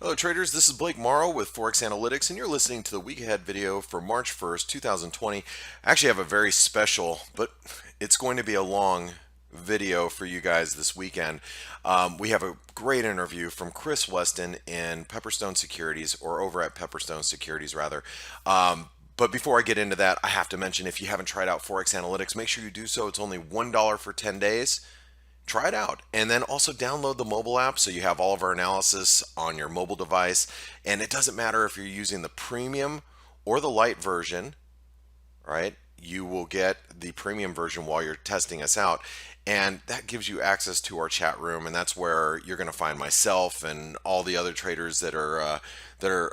Hello traders, this is Blake Morrow with ForexAnalytix and you're listening to the week ahead video for March 1st, 2020. I actually have a very special, but it's going to be a long video for you guys this weekend. We have a great interview from Chris Weston in Pepperstone Securities, or over at Pepperstone Securities rather. But before I get into that, I have to mention, if you haven't tried out ForexAnalytix, make sure you do so. It's only $1 for 10 days. Try it out, and then also download the mobile app so you have all of our analysis on your mobile device. And it doesn't matter if you're using the premium or the light version, right? You will get the premium version while you're testing us out, and that gives you access to our chat room, and that's where you're going to find myself and all the other traders that are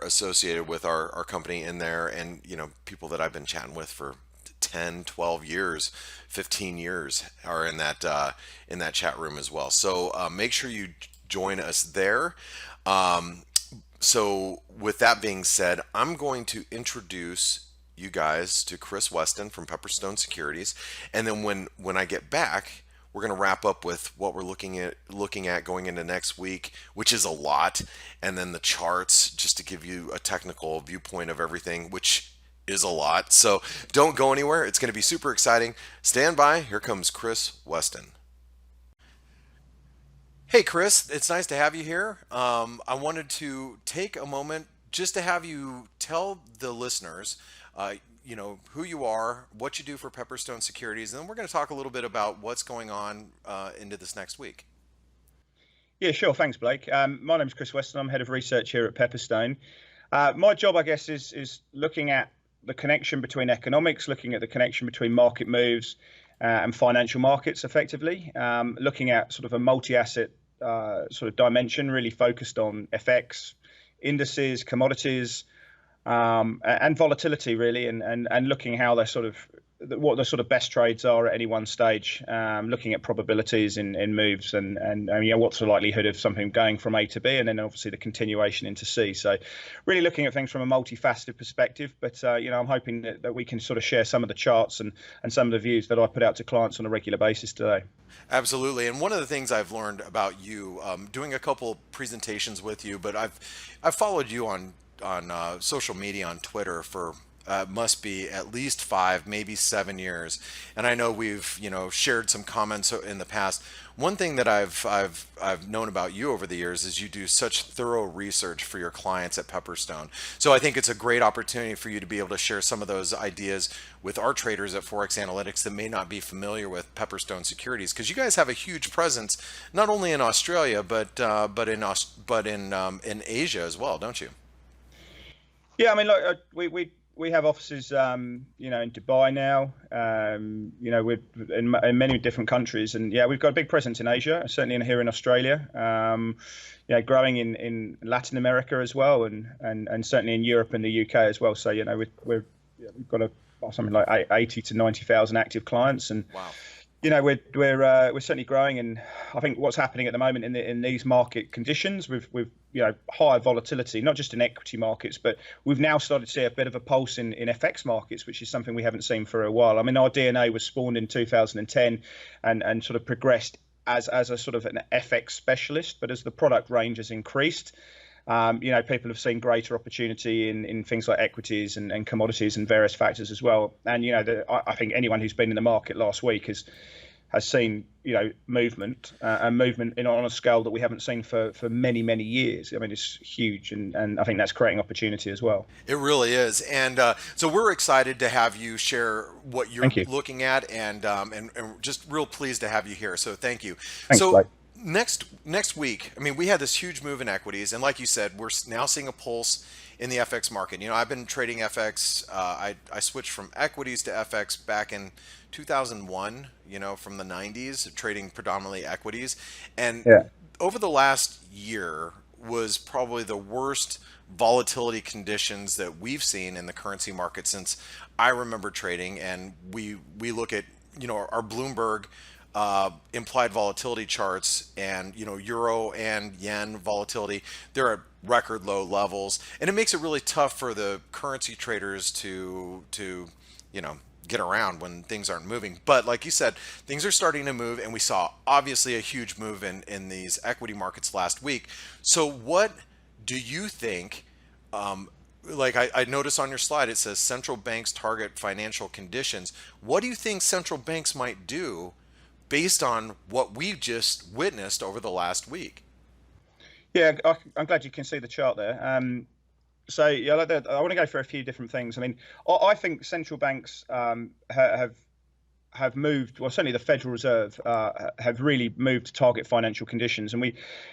associated with our company in there, and people that I've been chatting with for 10, 12 years, 15 years are in that chat room as well. So make sure you join us there. So with that being said, I'm going to introduce you guys to Chris Weston from Pepperstone Securities, and then when I get back, we're going to wrap up with what we're looking at going into next week, which is a lot, and then the charts, just to give you a technical viewpoint of everything, which is a lot. So don't go anywhere. It's going to be super exciting. Stand by. Here comes Chris Weston. Hey, Chris, it's nice to have you here. I wanted to take a moment just to have you tell the listeners, who you are, what you do for Pepperstone Securities, and then we're going to talk a little bit about what's going on into this next week. Yeah, sure. Thanks, Blake. My name's Chris Weston. I'm head of research here at Pepperstone. My job, I guess, is looking at the connection between economics, looking at the connection between market moves and financial markets effectively, looking at sort of a multi-asset sort of dimension, really focused on FX, indices, commodities, and volatility really, and looking how they're what the sort of best trades are at any one stage, looking at probabilities in moves and what's the likelihood of something going from A to B, and then obviously the continuation into C. So really looking at things from a multifaceted perspective, but I'm hoping that we can sort of share some of the charts and some of the views that I put out to clients on a regular basis today. Absolutely. And one of the things I've learned about you, doing a couple presentations with you, but I've followed you on social media, on Twitter, for must be at least 5, maybe 7 years, and I know we've shared some comments in the past. One thing that I've known about you over the years is you do such thorough research for your clients at Pepperstone. So I think it's a great opportunity for you to be able to share some of those ideas with our traders at ForexAnalytix that may not be familiar with Pepperstone Securities, because you guys have a huge presence not only in Australia but in Asia as well, don't you? Yeah, I mean, look, we have offices, in Dubai now, we're in many different countries, and yeah, we've got a big presence in Asia, certainly here in Australia, growing in Latin America as well, and certainly in Europe and the UK as well. So we've got something like 80 to 90,000 active clients, and wow. We're certainly growing, and I think what's happening at the moment in these market conditions with higher volatility, not just in equity markets, but we've now started to see a bit of a pulse in FX markets, which is something we haven't seen for a while. I mean, our DNA was spawned in 2010 and sort of progressed as a sort of an FX specialist, but as the product range has increased, people have seen greater opportunity in things like equities and commodities and various factors as well. And I think anyone who's been in the market last week has seen movement and movement on a scale that we haven't seen for many years. I mean, it's huge, and I think that's creating opportunity as well. It really is, and so we're excited to have you share what you're looking at, and just real pleased to have you here. So thank you. Thanks, so Blake. Next week, I mean, we had this huge move in equities, and like you said, we're now seeing a pulse in the FX market. I've been trading FX. I switched from equities to FX back in 2001. From the 90s, trading predominantly equities, and over the last year was probably the worst volatility conditions that we've seen in the currency market since I remember trading. And we look at our Bloomberg implied volatility charts, and euro and yen volatility, they're at record low levels, and it makes it really tough for the currency traders to get around when things aren't moving. But like you said, things are starting to move, and we saw obviously a huge move in these equity markets last week. So what Do you think, like I notice on your slide, it says central banks target financial conditions. What do you think central banks might do based on what we've just witnessed over the last week? Yeah, I'm glad you can see the chart there. So yeah, I want to go through a few different things. I mean, I think central banks have moved, well, certainly the Federal Reserve have really moved to target financial conditions. And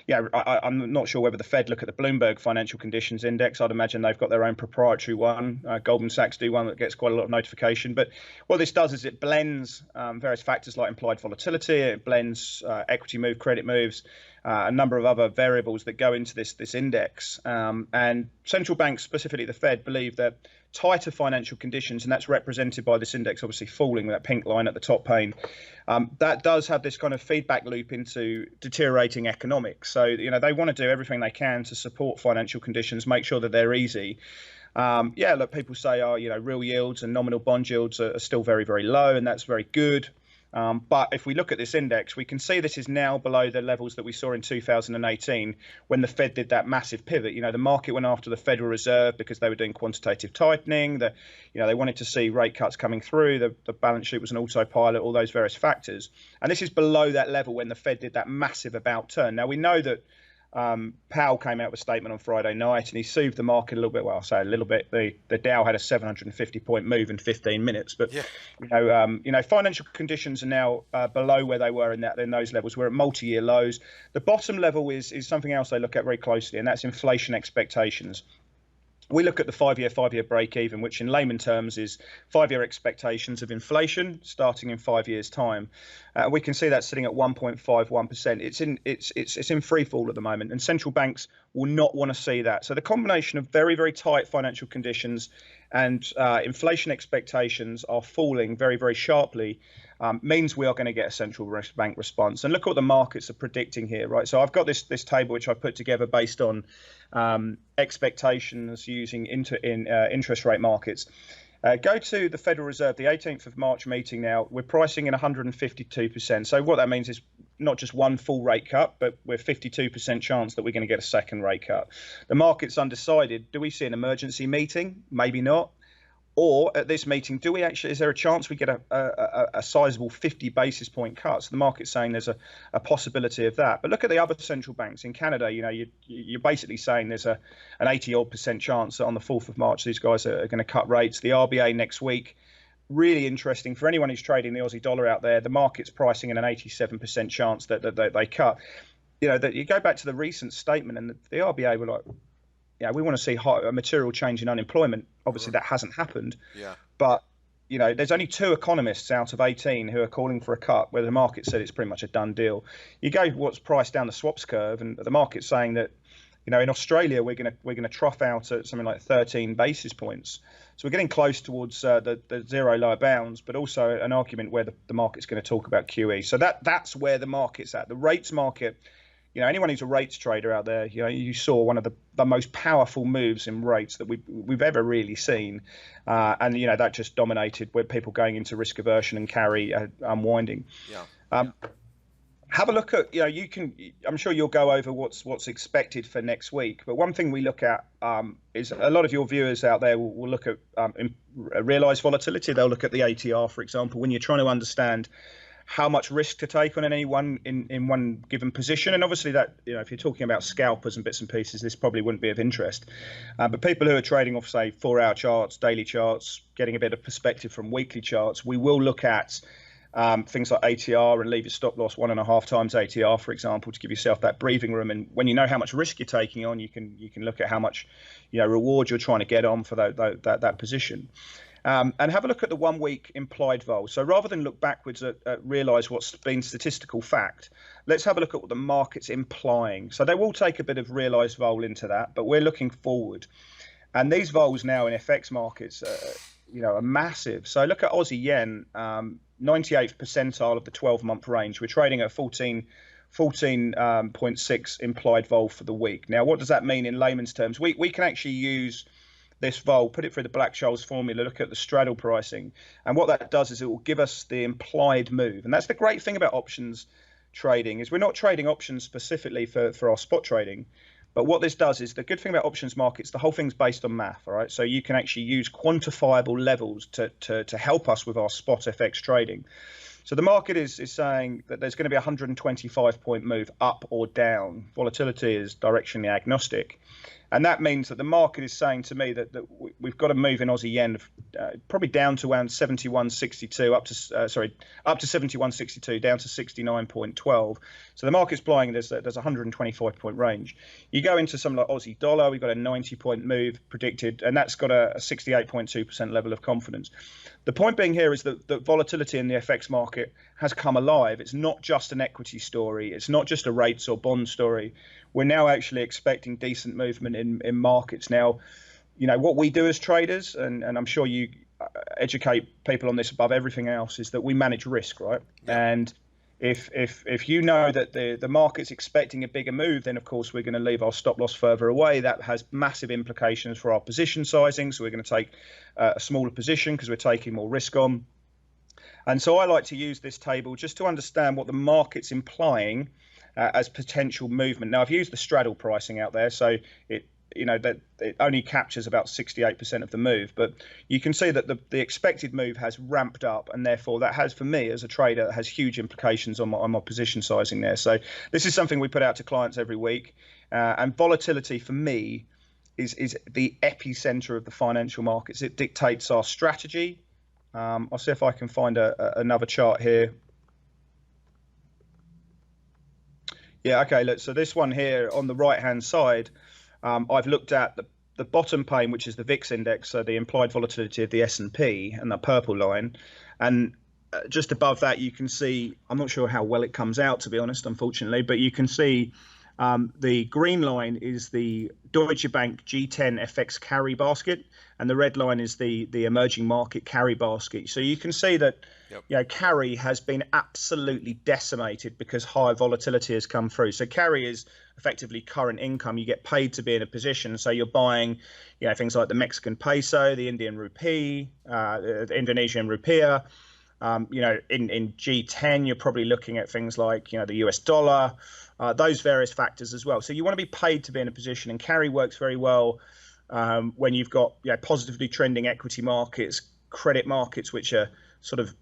I'm not sure whether the Fed look at the Bloomberg Financial Conditions Index. I'd imagine they've got their own proprietary one. Goldman Sachs do one that gets quite a lot of notification. But what this does is it blends various factors like implied volatility. It blends equity move, credit moves, a number of other variables that go into this index. And central banks, specifically the Fed, believe that tighter financial conditions, and that's represented by this index obviously falling with that pink line at the top pane, that does have this kind of feedback loop into deteriorating economics. So they want to do everything they can to support financial conditions, make sure that they're easy. Yeah, look, people say, real yields and nominal bond yields are still very, very low, and that's very good. But if we look at this index, we can see this is now below the levels that we saw in 2018 when the Fed did that massive pivot. The market went after the Federal Reserve because they were doing quantitative tightening. They wanted to see rate cuts coming through. The balance sheet was an autopilot, all those various factors. And this is below that level when the Fed did that massive about turn. Now, we know that Powell came out with a statement on Friday night and he soothed the market a little bit. Well, I'll say a little bit. The Dow had a 750-point move in 15 minutes, but Yeah. financial conditions are now below where they were in those levels. We're at multi-year lows. The bottom level is something else they look at very closely, and that's inflation expectations. We look at the five-year break even, which in layman terms is 5-year expectations of inflation starting in 5 years' time. We can see that sitting at 1.51%. It's in free fall at the moment, and central banks will not want to see that. So the combination of very, very tight financial conditions and inflation expectations are falling very, very sharply, means we are going to get a central bank response. And look what the markets are predicting here, right? So I've got this table which I put together based on expectations using interest rate markets. Go to the Federal Reserve, the 18th of March meeting now. We're pricing in 152%. So what that means is not just one full rate cut, but we're 52% chance that we're going to get a second rate cut. The market's undecided. Do we see an emergency meeting? Maybe not. Or at this meeting, is there a chance we get a sizable 50 basis point cut? So the market's saying there's a possibility of that. But look at the other central banks in Canada. You're basically saying there's an 80-odd% chance that on the 4th of March, these guys are going to cut rates. The RBA next week, really interesting for anyone who's trading the Aussie dollar out there. The market's pricing in an 87% chance that they cut. You go back to the recent statement, and the RBA were like, we want to see a material change in unemployment. Obviously, that hasn't happened. Yeah. But, there's only 2 economists out of 18 who are calling for a cut, where the market said it's pretty much a done deal. You go what's priced down the swaps curve, and the market's saying that, in Australia, we're going to trough out at something like 13 basis points. So we're getting close towards the zero lower bounds, but also an argument where the market's going to talk about QE. So that's where the market's at. The rates market. Anyone who's a rates trader out there, you saw one of the most powerful moves in rates that we've ever really seen, and that just dominated with people going into risk aversion and carry unwinding. Yeah. Have a look at I'm sure you'll go over what's expected for next week. But one thing we look at is a lot of your viewers out there will look at realized volatility. They'll look at the ATR, for example, when you're trying to understand how much risk to take on in one given position. And obviously that, if you're talking about scalpers and bits and pieces, this probably wouldn't be of interest. But people who are trading off, say, 4-hour charts, daily charts, getting a bit of perspective from weekly charts, we will look at things like ATR and leave your stop loss 1.5 times ATR, for example, to give yourself that breathing room. And when you know how much risk you're taking on, you can look at how much reward you're trying to get on for that position. And have a look at the 1 week implied vol. So rather than look backwards at realize what's been statistical fact, let's have a look at what the market's implying. So they will take a bit of realized vol into that, but we're looking forward. And these vols now in FX markets are massive. So look at Aussie yen, 98th percentile of the 12-month range. We're trading at 14.6 implied vol for the week. Now, what does that mean in layman's terms? We can actually use this vol, put it through the Black-Scholes formula, look at the straddle pricing. And what that does is it will give us the implied move. And that's the great thing about options trading, is we're not trading options specifically for our spot trading. But what this does is, the good thing about options markets, the whole thing's based on math, all right? So you can actually use quantifiable levels to help us with our spot FX trading. So the market is saying that there's going to be a 125-point move up or down. Volatility is directionally agnostic. And that means that the market is saying to me that we've got to move in Aussie yen probably down to around 71.62, up to 71.62, down to 69.12. So the market's implying there's a 125-point range. You go into something like Aussie dollar, we've got a 90-point move predicted, and that's got a 68.2% level of confidence. The point being here is that volatility in the FX market has come alive. It's not just an equity story. It's not just a rates or bond story. We're now actually expecting decent movement in markets. Now, what we do as traders, and I'm sure you educate people on this above everything else, is that we manage risk, right? Yeah. And if you know that the market's expecting a bigger move, then of course we're going to leave our stop loss further away. That has massive implications for our position sizing. So we're going to take a smaller position because we're taking more risk on. And so I like to use this table just to understand what the market's implying as potential movement. Now, I've used the straddle pricing out there, so it only captures about 68% of the move, but you can see that the expected move has ramped up, and therefore that has, for me as a trader, has huge implications on my position sizing there. So this is something we put out to clients every week, and volatility for me is the epicenter of the financial markets. It dictates our strategy. I'll see if I can find another chart here. Yeah, okay, look, so this one here on the right-hand side, I've looked at the bottom pane, which is the VIX index, so the implied volatility of the S&P, and the purple line. And just above that, you can see, I'm not sure how well it comes out, to be honest, unfortunately, but you can see the green line is the Deutsche Bank G10 FX carry basket, and the red line is the emerging market carry basket. So you can see that carry has been absolutely decimated because high volatility has come through. So carry is effectively current income. You get paid to be in a position. So you're buying things like the Mexican peso, the Indian rupee, the Indonesian rupiah. In G10, you're probably looking at things like the US dollar, those various factors as well. So you want to be paid to be in a position, and carry works very well when you've got positively trending equity markets, credit markets which are sort of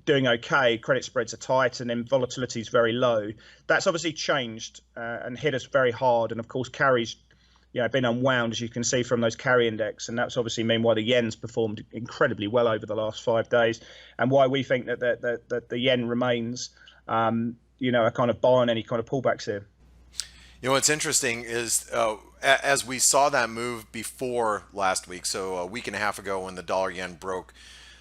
doing okay, credit spreads are tight, and then volatility is very low. That's obviously changed and hit us very hard, and of course carries been unwound, as you can see from those carry index, and that's obviously mean why the yen's performed incredibly well over the last 5 days, and why we think that the yen remains a kind of buy on any kind of pullbacks here. What's interesting is as we saw that move before last week, so a week and a half ago, when the dollar yen broke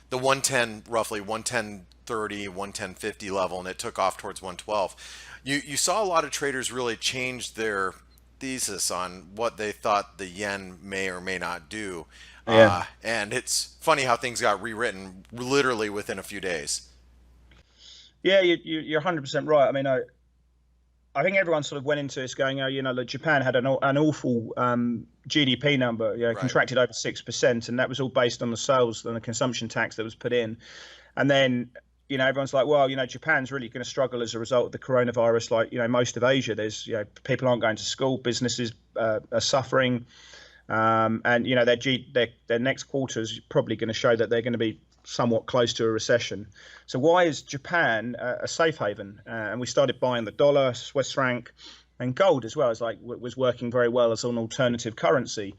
the 110, roughly 110.30, 110.50 level, and it took off towards 112. You saw a lot of traders really change their thesis on what they thought the yen may or may not do. Yeah. And it's funny how things got rewritten literally within a few days. Yeah, you're 100% right. I mean, I think everyone sort of went into this going, Japan had an awful GDP number, right, contracted over 6%, and that was all based on the sales and the consumption tax that was put in. And then, everyone's like, well, Japan's really going to struggle as a result of the coronavirus, like, most of Asia. There's, people aren't going to school, businesses are suffering, and, their next quarter is probably going to show that they're going to be somewhat close to a recession. So why is Japan a safe haven? And we started buying the dollar, Swiss franc, and gold as well. Was working very well as an alternative currency.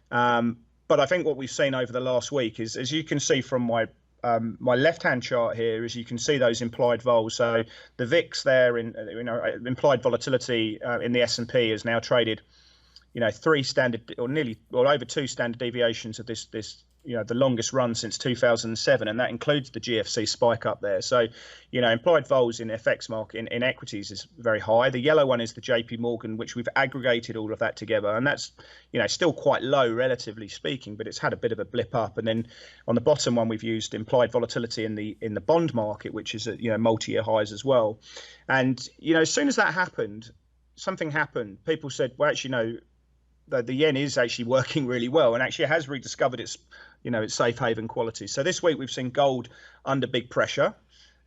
But I think what we've seen over the last week is, as you can see from my left-hand chart here, is you can see those implied vols. So the VIX there, implied volatility in the S&P is now traded, 3 standard or nearly or over 2 standard deviations of this the longest run since 2007, and that includes the GFC spike up there. So, implied vols in FX market in equities is very high. The yellow one is the JP Morgan, which we've aggregated all of that together, and that's still quite low relatively speaking, but it's had a bit of a blip up. And then on the bottom one, we've used implied volatility in the bond market, which is at multi-year highs as well. And as soon as that happened, something happened. People said, well, actually no, the yen is actually working really well, and actually has rediscovered its safe haven quality. So this week we've seen gold under big pressure,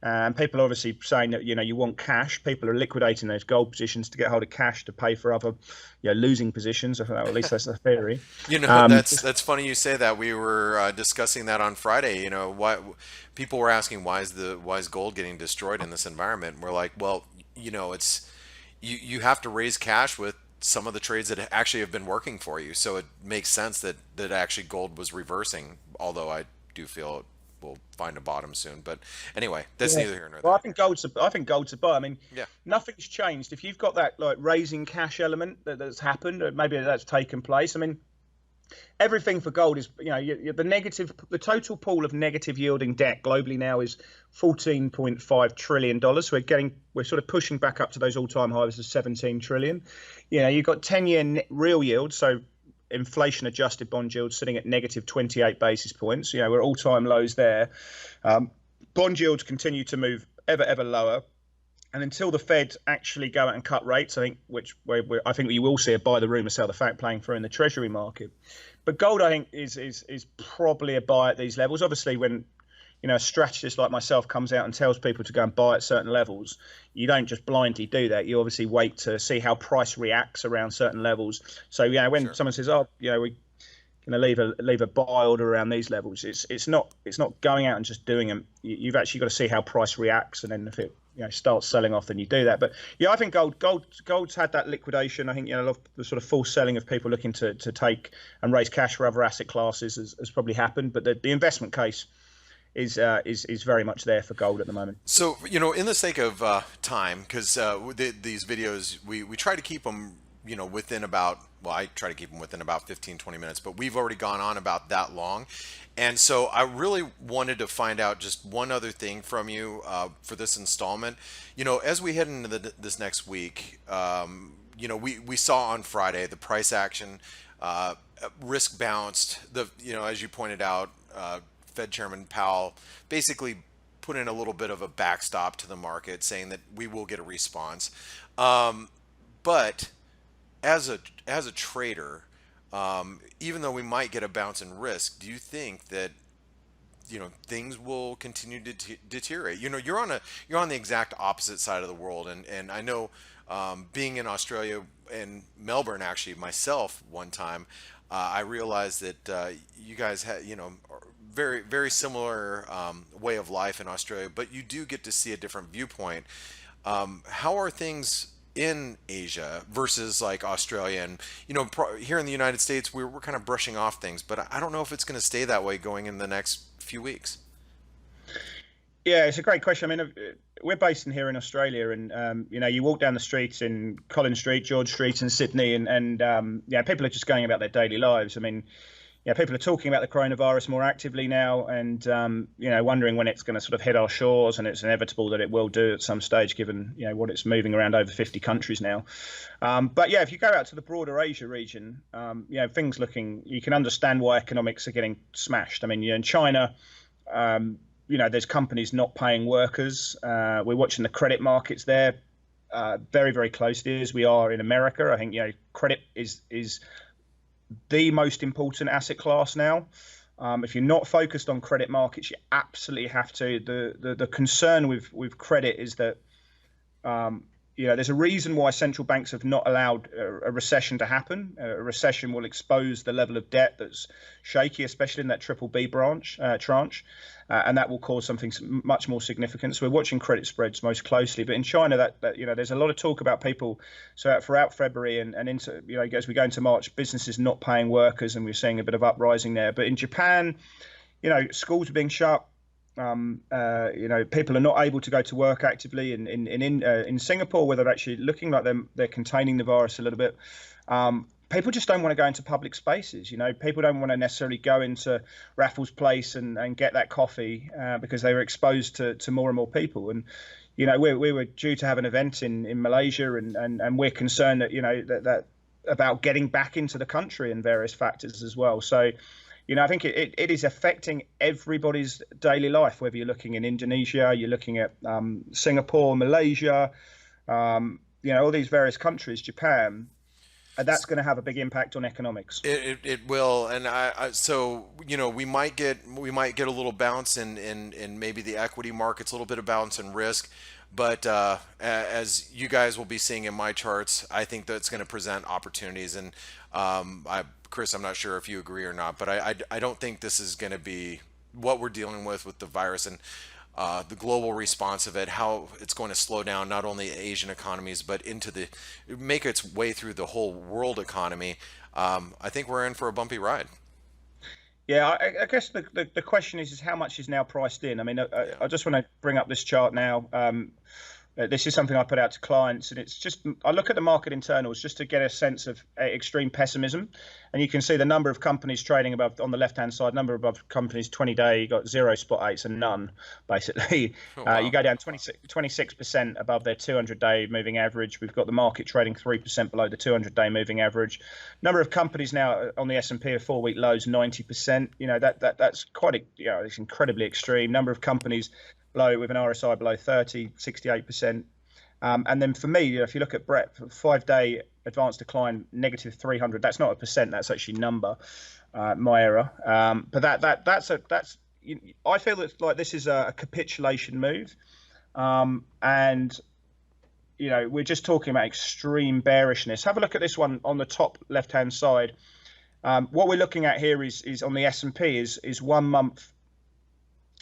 And people are obviously saying that, you want cash. People are liquidating those gold positions to get hold of cash to pay for other, losing positions. Or at least that's the theory. That's funny you say that. We were discussing that on Friday. Why people were asking why is gold getting destroyed in this environment? And we're like, well, it's you have to raise cash with some of the trades that actually have been working for you. So it makes sense that actually gold was reversing. Although I do feel it will find a bottom soon. But anyway, that's neither here nor there. Well, I think gold's a buy. I mean, Yeah, nothing's changed. If you've got that like raising cash element that's happened, or maybe that's taken place. I mean, everything for gold is, the total pool of negative yielding debt globally now is $14.5 trillion. So we're sort of pushing back up to those all-time highs of 17 trillion. You've got 10-year real yield, so inflation adjusted bond yield sitting at negative 28 basis points. We're all-time lows there. Bond yields continue to move ever lower. And until the Fed actually go out and cut rates, I think I think you will see a buy the rumor, sell the fact playing through in the Treasury market. But gold, I think, is probably a buy at these levels. Obviously, when a strategist like myself comes out and tells people to go and buy at certain levels, you don't just blindly do that. You obviously wait to see how price reacts around certain levels. So when someone says, "Oh, we're going to leave a buy order around these levels," it's not going out and just doing them. You've actually got to see how price reacts, and then if it starts selling off, then you do that. But I think gold's had that liquidation. I think a lot of the sort of false selling of people looking to take and raise cash for other asset classes has probably happened. But the investment case is very much there for gold at the moment. So, in the sake of time, because these videos, we try to keep them, within about, well, I try to keep them within about 15, 20 minutes, but we've already gone on about that long. And so I really wanted to find out just one other thing from you for this installment. As we head into this next week, we saw on Friday the price action, risk bounced, as you pointed out, Fed Chairman Powell basically put in a little bit of a backstop to the market, saying that we will get a response. But as a trader, even though we might get a bounce in risk, do you think that things will continue to deteriorate? You're on the exact opposite side of the world, and I know, being in Australia and Melbourne, actually myself one time, I realized that you guys had very, very similar way of life in Australia, but you do get to see a different viewpoint. How are things in Asia versus like Australia? And here in the United States, we're kind of brushing off things, but I don't know if it's going to stay that way going in the next few weeks. Yeah, it's a great question. I mean, we're based in here in Australia, and you walk down the streets in Collins Street, George Street, in Sydney, and people are just going about their daily lives. I mean, people are talking about the coronavirus more actively now, and wondering when it's going to sort of hit our shores, and it's inevitable that it will do at some stage, given what it's moving around over 50 countries now. But if you go out to the broader Asia region, things looking, you can understand why economics are getting smashed. I mean, in China, there's companies not paying workers. We're watching the credit markets there very, very closely, as we are in America. I think credit is the most important asset class now. If you're not focused on credit markets, you absolutely have to. The concern with credit is that there's a reason why central banks have not allowed a recession to happen. A recession will expose the level of debt that's shaky, especially in that triple B tranche, and that will cause something much more significant. So we're watching credit spreads most closely. But in China, that there's a lot of talk about people. So throughout February and into as we go into March, businesses not paying workers, and we're seeing a bit of uprising there. But in Japan, schools are being shut. People are not able to go to work actively. In Singapore, where they're actually looking like they're containing the virus a little bit. People just don't want to go into public spaces. People don't want to necessarily go into Raffles Place and get that coffee because they were exposed to more and more people. And we were due to have an event in Malaysia, and we're concerned that that about getting back into the country and various factors as well. So. I think it is affecting everybody's daily life, whether you're looking in Indonesia, you're looking at Singapore, Malaysia, all these various countries, Japan. and that's going to have a big impact on economics. It will, and so we might get a little bounce in maybe the equity markets, a little bit of bounce in risk, but as you guys will be seeing in my charts, I think that's going to present opportunities. And Chris, I'm not sure if you agree or not, but I don't think this is going to be what we're dealing with the virus and the global response of it, how it's going to slow down not only Asian economies but make its way through the whole world economy. I think we're in for a bumpy ride. Yeah, I guess the question is how much is now priced in. I mean, Yeah. I just want to bring up this chart now. This is something I put out to clients, and it's just I look at the market internals just to get a sense of extreme pessimism, and you can see the number of companies trading above on the left-hand side, number above companies 20-day, you got 0 spot eights and none, basically. Oh, wow. You go down 26% above their 200-day moving average. We've got the market trading 3% below the 200-day moving average. Number of companies now on the S&P are 4-week lows 90%. That's quite it's incredibly extreme. Number of companies with an RSI below 30, 68%. And then for me, if you look at breadth, 5-day advanced decline, negative 300, that's not a percent, that's actually number, my error. But I feel that like this is a capitulation move. And we're just talking about extreme bearishness. Have a look at this one on the top left-hand side. What we're looking at here is on the S&P is 1 month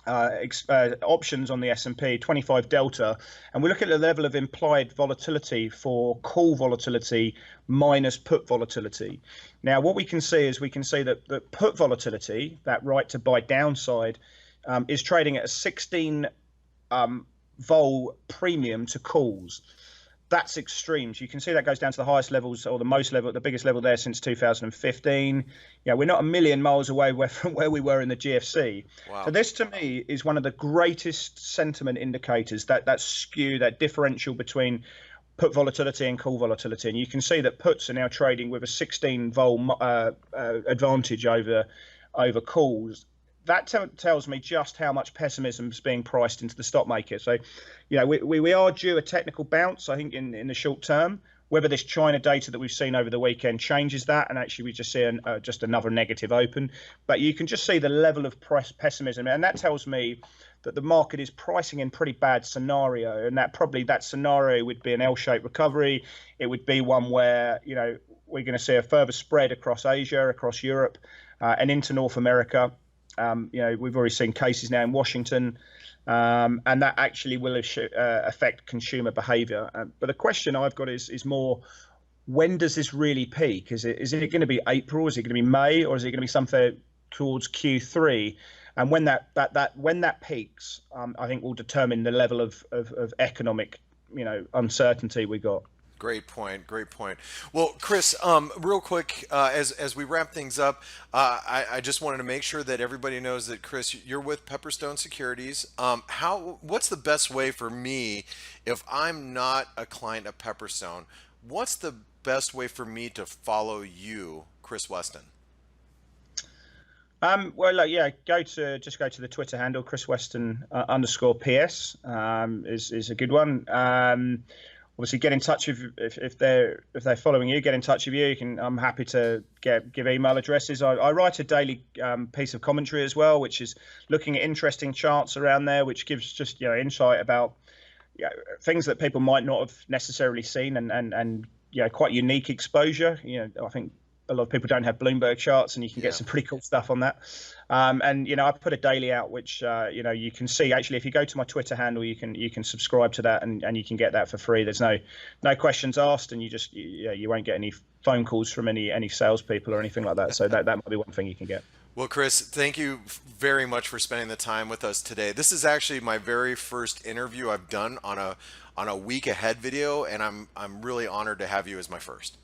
options on the S&P 25 delta, and we look at the level of implied volatility for call volatility minus put volatility. Now what we can see is that the put volatility, that right to buy downside, is trading at a 16 vol premium to calls. That's extreme. So you can see that goes down to the highest levels, or the biggest level there since 2015. We're not a million miles away from where we were in the GFC. Wow. So this to me is one of the greatest sentiment indicators, that skew, that differential between put volatility and call volatility. And you can see that puts are now trading with a 16 vol advantage over calls. That tells me just how much pessimism is being priced into the stock market. So, we are due a technical bounce, I think, in the short term. Whether this China data that we've seen over the weekend changes that, and actually we just see just another negative open. But you can just see the level of pessimism, and that tells me that the market is pricing in pretty bad scenario, and that scenario would be an L-shaped recovery. It would be one where we're going to see a further spread across Asia, across Europe, and into North America. We've already seen cases now in Washington, and that actually will affect consumer behavior. But the question I've got is more, when does this really peak? Is it going to be April? Is it going to be May? Or is it going to be something towards Q3? And when that peaks, I think will determine the level of economic uncertainty we got. Great point. Great point. Well, Chris, real quick, as we wrap things up, I just wanted to make sure that everybody knows that, Chris, you're with Pepperstone Securities. What's the best way for me, if I'm not a client of Pepperstone, what's the best way for me to follow you, Chris Weston? Go to the Twitter handle, Chris Weston _PS is a good one. Obviously, get in touch if they're following you. Get in touch with you. I'm happy to give email addresses. I write a daily piece of commentary as well, which is looking at interesting charts around there, which gives just insight about things that people might not have necessarily seen, and quite unique exposure. I think a lot of people don't have Bloomberg charts, and you can get some pretty cool stuff on that. I put a daily out, which you can see. Actually, if you go to my Twitter handle, you can subscribe to that, and you can get that for free. There's no questions asked, and you won't get any phone calls from any salespeople or anything like that. So that might be one thing you can get. Well, Chris, thank you very much for spending the time with us today. This is actually my very first interview I've done on a week ahead video, and I'm really honored to have you as my first.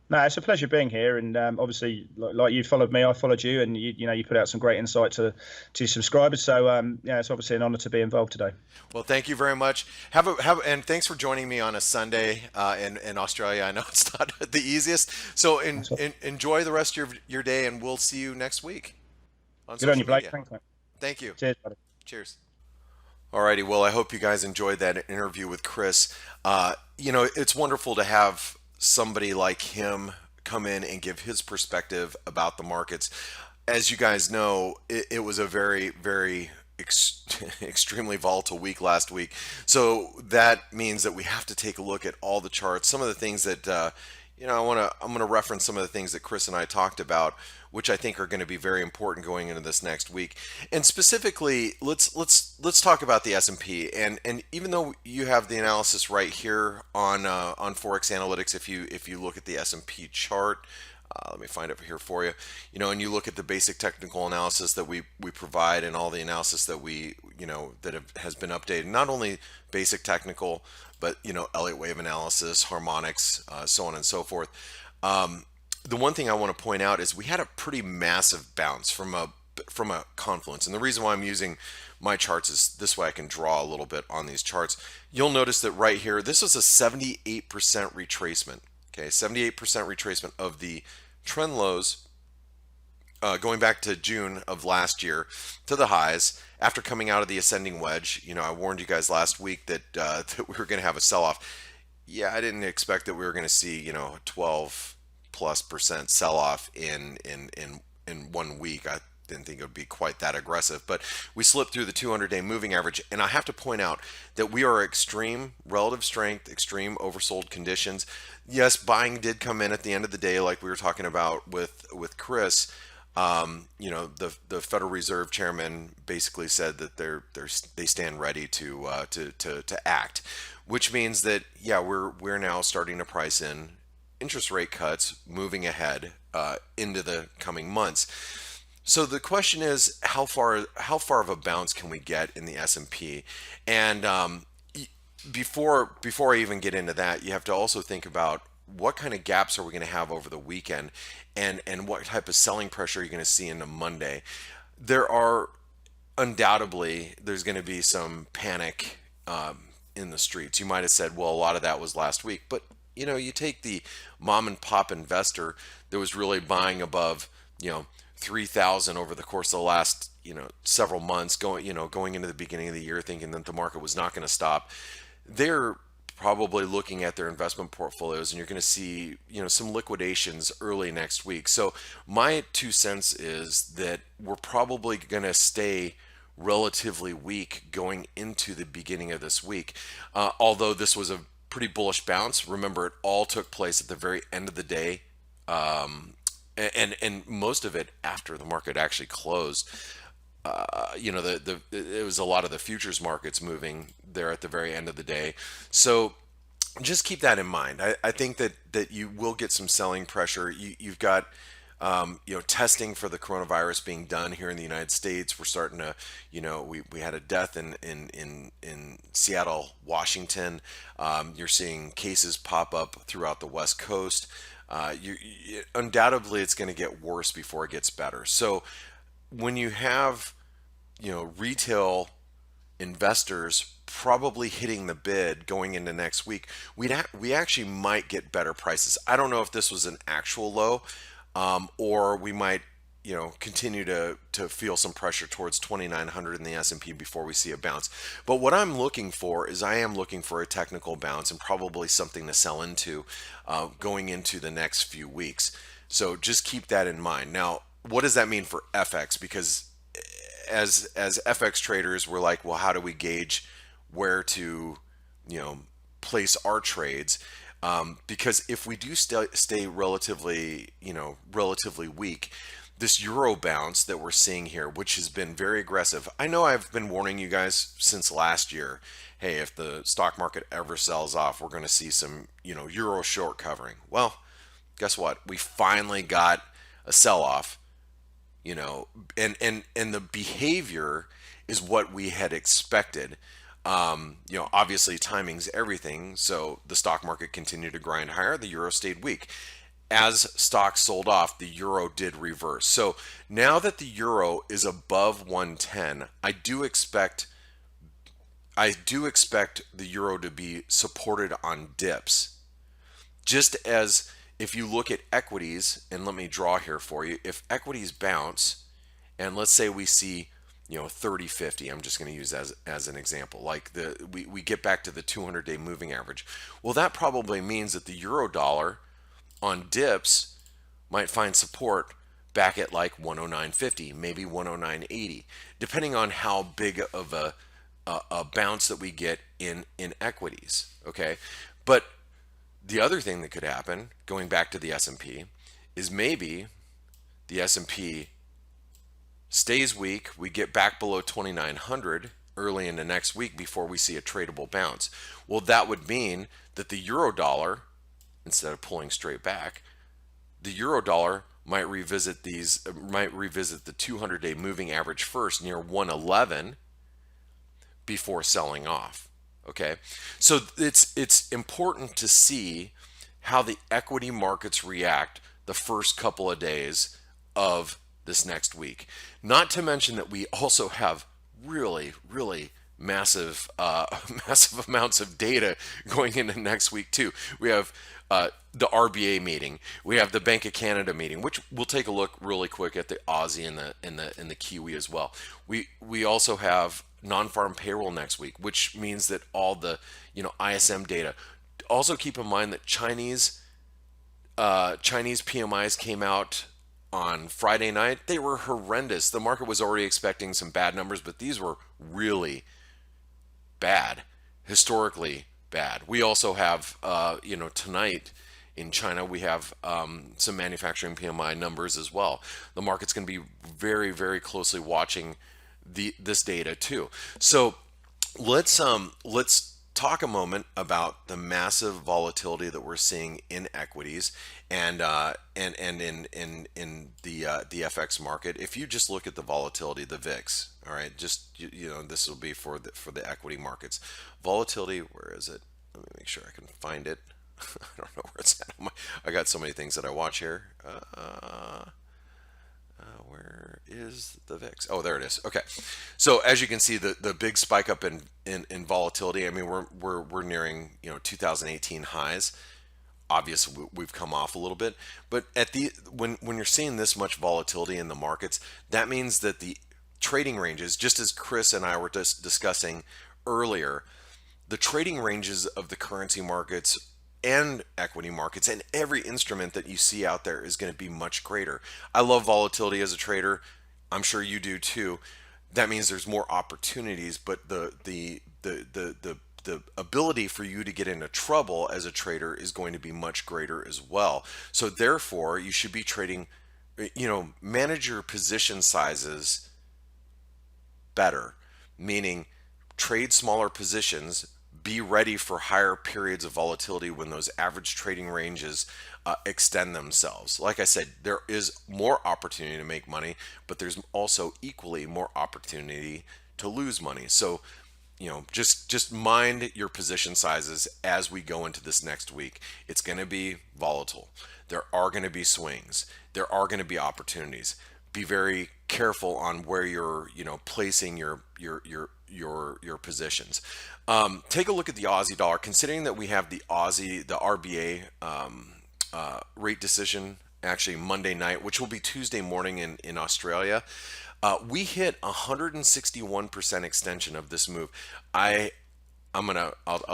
No, it's a pleasure being here, and obviously, like you followed me, I followed you, and you put out some great insight to your subscribers. So it's obviously an honor to be involved today. Well, thank you very much. And thanks for joining me on a Sunday in Australia. I know it's not the easiest. So enjoy the rest of your day, and we'll see you next week on Good on you, Blake. media. Thanks, mate. Thank you. Cheers, buddy. Cheers. Alrighty, well, I hope you guys enjoyed that interview with Chris. It's wonderful to have somebody like him come in and give his perspective about the markets. As you guys know, it was a very, very extremely volatile week last week. So that means that we have to take a look at all the charts. Some of the things that I'm going to reference some of the things that Chris and I talked about, which I think are going to be very important going into this next week. And specifically, let's talk about the S&P. And even though you have the analysis right here on ForexAnalytix, if you look at the S&P chart. Let me find it here for you. And you look at the basic technical analysis that we provide, and all the analysis that has been updated. Not only basic technical, but Elliott wave analysis, harmonics, so on and so forth. The one thing I want to point out is we had a pretty massive bounce from a confluence, and the reason why I'm using my charts is this way I can draw a little bit on these charts. You'll notice that right here, this was a 78% retracement. Okay, 78% retracement of the trend lows going back to June of last year to the highs after coming out of the ascending wedge. I warned you guys last week that that we were going to have a sell-off. Yeah, I didn't expect that we were going to see a 12+% sell-off in 1 week. I didn't think it would be quite that aggressive, but we slipped through the 200-day moving average. And I have to point out that we are extreme relative strength, extreme oversold conditions. Yes, buying did come in at the end of the day, like we were talking about with Chris. The Federal Reserve Chairman basically said that they stand ready to act, which means that we're now starting to price in interest rate cuts moving ahead into the coming months. So the question is, how far of a bounce can we get in the S&P? And before I even get into that, you have to also think about what kind of gaps are we going to have over the weekend, and what type of selling pressure are you going to see into Monday. There's going to be some panic in the streets. You might have said, well, a lot of that was last week, but you take the mom and pop investor that was really buying above 3,000 over the course of the last several months, going into the beginning of the year, thinking that the market was not going to stop. They're probably looking at their investment portfolios, and you're going to see some liquidations early next week. So my 2 cents is that we're probably going to stay relatively weak going into the beginning of this week. Although this was a pretty bullish bounce, remember it all took place at the very end of the day. And most of it after the market actually closed. It was a lot of the futures markets moving there at the very end of the day. So just keep that in mind. I think that you will get some selling pressure. You've got testing for the coronavirus being done here in the United States. We're starting to, we had a death in Seattle, Washington. You're seeing cases pop up throughout the West Coast. Undoubtedly, it's going to get worse before it gets better. So when you have, retail investors probably hitting the bid going into next week, we actually might get better prices. I don't know if this was an actual low, or we might continue to feel some pressure towards 2,900 in the S&P before we see a bounce. But what I'm looking for is I am looking for a technical bounce and probably something to sell into going into the next few weeks. So just keep that in mind. Now, what does that mean for FX? Because as FX traders, we're like, well, how do we gauge where to place our trades? Because if we do stay relatively weak, this euro bounce that we're seeing here, which has been very aggressive. I know I've been warning you guys since last year, hey, if the stock market ever sells off, we're going to see some, euro short covering. Well, guess what? We finally got a sell-off, and the behavior is what we had expected. Obviously timing's everything, so the stock market continued to grind higher, the euro stayed weak. As stocks sold off, the euro did reverse. So now that the euro is above 110, I do expect the euro to be supported on dips. Just as if you look at equities, and let me draw here for you, if equities bounce, and let's say we see 30.50. I'm just going to use as an example. Like we get back to the 200-day moving average. Well, that probably means that the euro dollar on dips might find support back at like 109.50, maybe 109.80, depending on how big of a bounce that we get in equities. Okay, but the other thing that could happen, going back to the S&P, is maybe the S&P stays weak. We get back below 2,900 early in the next week before we see a tradable bounce. Well, that would mean that the euro dollar, instead of pulling straight back, the euro dollar might revisit the 200-day moving average first near 111 before selling off. Okay, so it's important to see how the equity markets react the first couple of days of this next week. Not to mention that we also have really, really massive massive amounts of data going into next week too. We have the RBA meeting, we have the Bank of Canada meeting, which we'll take a look really quick at the Aussie and the Kiwi as well. We also have non-farm payroll next week, which means that all the ISM data. Also keep in mind that Chinese PMIs came out on Friday night. They were horrendous. The market was already expecting some bad numbers, but these were really bad, historically bad. We also have, tonight in China, we have some manufacturing PMI numbers as well. The market's going to be very, very closely watching this data too. So let's talk a moment about the massive volatility that we're seeing in equities and in the FX market. If you just look at the volatility, the VIX, all right, just this will be for the equity markets. Volatility, where is it? Let me make sure I can find it. I don't know where it's at. I got so many things that I watch here. Where is the VIX? Oh, there it is. Okay, so as you can see, the big spike up in volatility. I mean, we're nearing 2018 highs. Obviously, we've come off a little bit, but when you're seeing this much volatility in the markets, that means that the trading ranges, just as Chris and I were just discussing earlier, the trading ranges of the currency markets and equity markets and every instrument that you see out there is going to be much greater. I love volatility as a trader. I'm sure you do too. That means there's more opportunities, but the ability for you to get into trouble as a trader is going to be much greater as well. So therefore, you should be trading, manage your position sizes better, meaning trade smaller positions, be ready for higher periods of volatility when those average trading ranges extend themselves. Like I said, there is more opportunity to make money, but there's also equally more opportunity to lose money. So, just mind your position sizes as we go into this next week. It's going to be volatile. There are going to be swings. There are going to be opportunities. Be very careful on where you're, placing your positions. Take a look at the Aussie dollar. Considering that we have the RBA rate decision actually Monday night, which will be Tuesday morning in Australia. We hit 161% extension of this move. I'll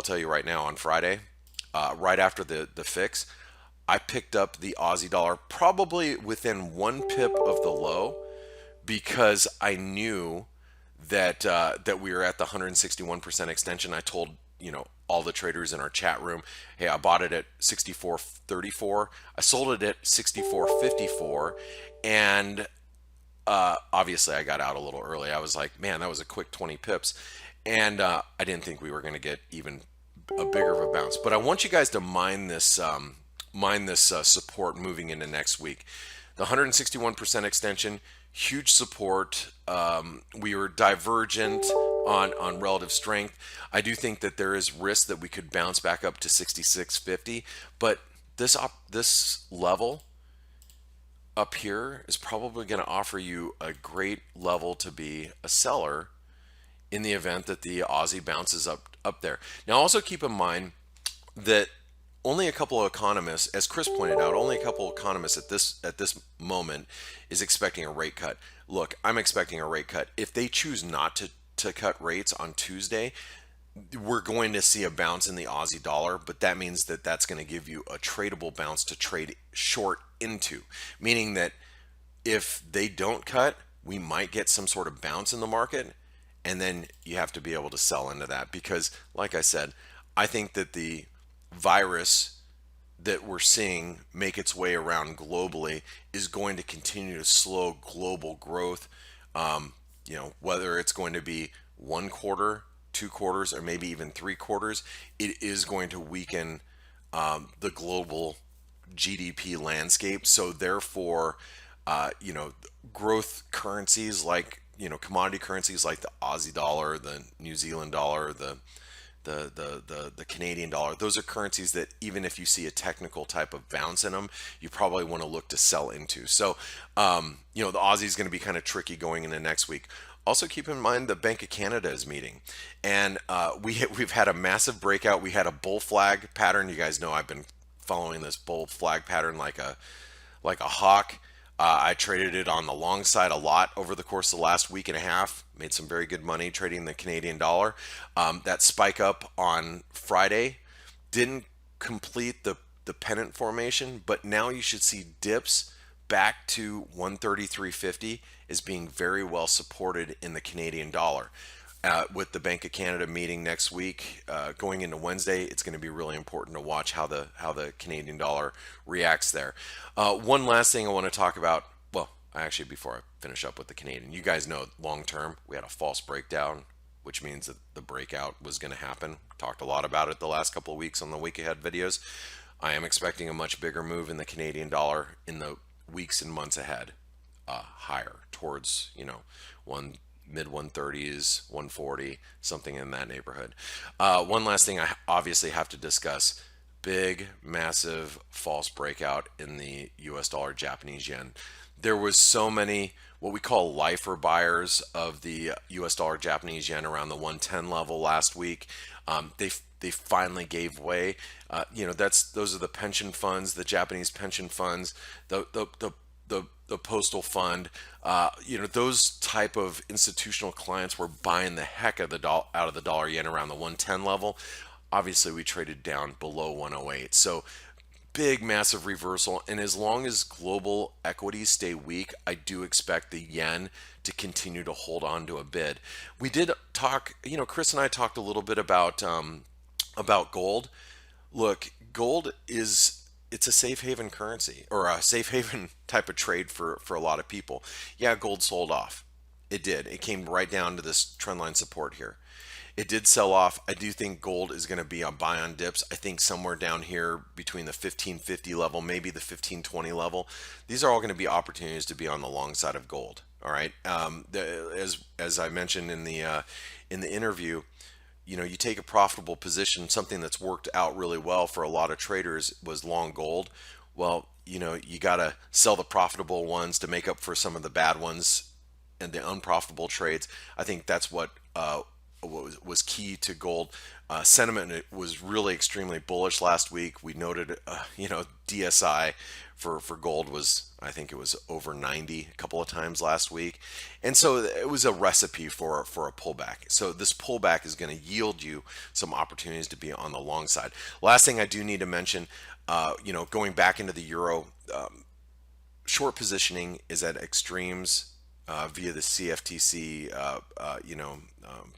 tell you right now, on Friday, right after the fix, I picked up the Aussie dollar probably within 1 pip of the low, because I knew that we were at the 161% extension. I told all the traders in our chat room, hey, I bought it at 64.34. I sold it at 64.54, and obviously I got out a little early. I was like, man, that was a quick 20 pips, and I didn't think we were going to get even a bigger of a bounce. But I want you guys to mind this support moving into next week. The 161% extension, huge support. We were divergent on relative strength. I do think that there is risk that we could bounce back up to 66.50, but this level up here is probably going to offer you a great level to be a seller in the event that the Aussie bounces up there. Now also keep in mind that only a couple of economists, as Chris pointed out, only a couple of economists at this moment is expecting a rate cut. Look, I'm expecting a rate cut. If they choose not to cut rates on Tuesday, we're going to see a bounce in the Aussie dollar, but that means that that's going to give you a tradable bounce to trade short into, meaning that if they don't cut, we might get some sort of bounce in the market, and then you have to be able to sell into that because, like I said, I think that the virus that we're seeing make its way around globally is going to continue to slow global growth. Whether it's going to be 1 quarter, 2 quarters, or maybe even 3 quarters, it is going to weaken the global GDP landscape. So therefore, growth currencies like commodity currencies like the Aussie dollar, the New Zealand dollar, the Canadian dollar. Those are currencies that even if you see a technical type of bounce in them, you probably want to look to sell into. So, the Aussie is going to be kind of tricky going into next week. Also, keep in mind the Bank of Canada is meeting, and we've had a massive breakout. We had a bull flag pattern. You guys know I've been following this bull flag pattern like a hawk. I traded it on the long side a lot over the course of the last week and a half. Made some very good money trading the Canadian dollar. That spike up on Friday didn't complete the pennant formation, but now you should see dips back to 133.50 is being very well supported in the Canadian dollar. With the Bank of Canada meeting next week, going into Wednesday, it's going to be really important to watch how the Canadian dollar reacts there. One last thing I want to talk about. Well, actually, before I finish up with the Canadian, you guys know long term we had a false breakdown, which means that the breakout was going to happen. Talked a lot about it the last couple of weeks on the week ahead videos. I am expecting a much bigger move in the Canadian dollar in the weeks and months ahead, higher towards one mid 130s, 140, something in that neighborhood. One last thing I obviously have to discuss: big, massive false breakout in the U.S. dollar, Japanese yen. There was so many what we call lifer buyers of the U.S. dollar, Japanese yen around the 110 level last week. They finally gave way. Those are the pension funds, the Japanese pension funds, the postal fund. Those type of institutional clients were buying the heck of out of the dollar yen around the 110 level. Obviously, we traded down below 108. So big, massive reversal. And as long as global equities stay weak, I do expect the yen to continue to hold on to a bid. We did talk, Chris and I talked a little bit about gold. Look, gold it's a safe haven currency or a safe haven type of trade for a lot of people. Yeah, gold sold off. It did. It came right down to this trendline support here. It did sell off. I do think gold is going to be on buy on dips. I think somewhere down here between the 1550 level, maybe the 1520 level. These are all going to be opportunities to be on the long side of gold. All right. As I mentioned in the interview, you take a profitable position. Something that's worked out really well for a lot of traders was long gold. Well, you got to sell the profitable ones to make up for some of the bad ones and the unprofitable trades. I think that's what was key to gold. Sentiment was really extremely bullish last week. We noted, DSI for gold was, I think it was over 90 a couple of times last week. And so it was a recipe for a pullback. So this pullback is going to yield you some opportunities to be on the long side. Last thing I do need to mention, going back into the euro, short positioning is at extremes via the CFTC,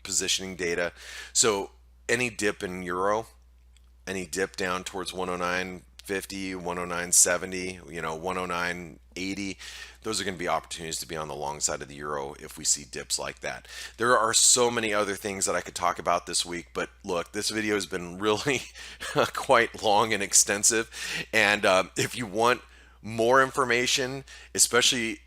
positioning data. So any dip in euro, any dip down towards 109.50, 109.70, 109.80, those are going to be opportunities to be on the long side of the euro if we see dips like that. There are so many other things that I could talk about this week, but look, this video has been really quite long and extensive. And if you want more information, especially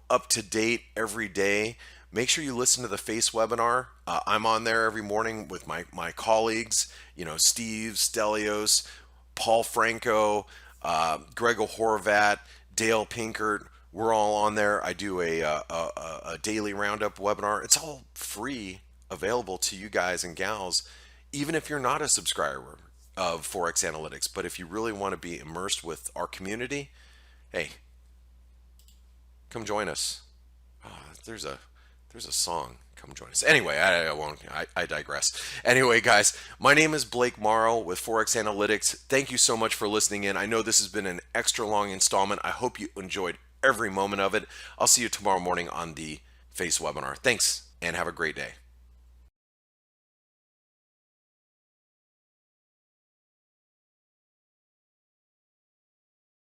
up to date every day, make sure you listen to the F.A.C.E webinar. I'm on there every morning with my colleagues, Steve Stelios, Paul Franco, Gregor Horvat, Dale Pinkert. We're all on there. I do a daily roundup webinar. It's all free, available to you guys and gals, even if you're not a subscriber. of Forex Analytics. But if you really want to be immersed with our community, hey, come join us. There's a song. Come join us. Anyway, I won't. I digress. Anyway, guys, my name is Blake Morrow with ForexAnalytix. Thank you so much for listening in. I know this has been an extra long installment. I hope you enjoyed every moment of it. I'll see you tomorrow morning on the F.A.C.E webinar. Thanks, and have a great day.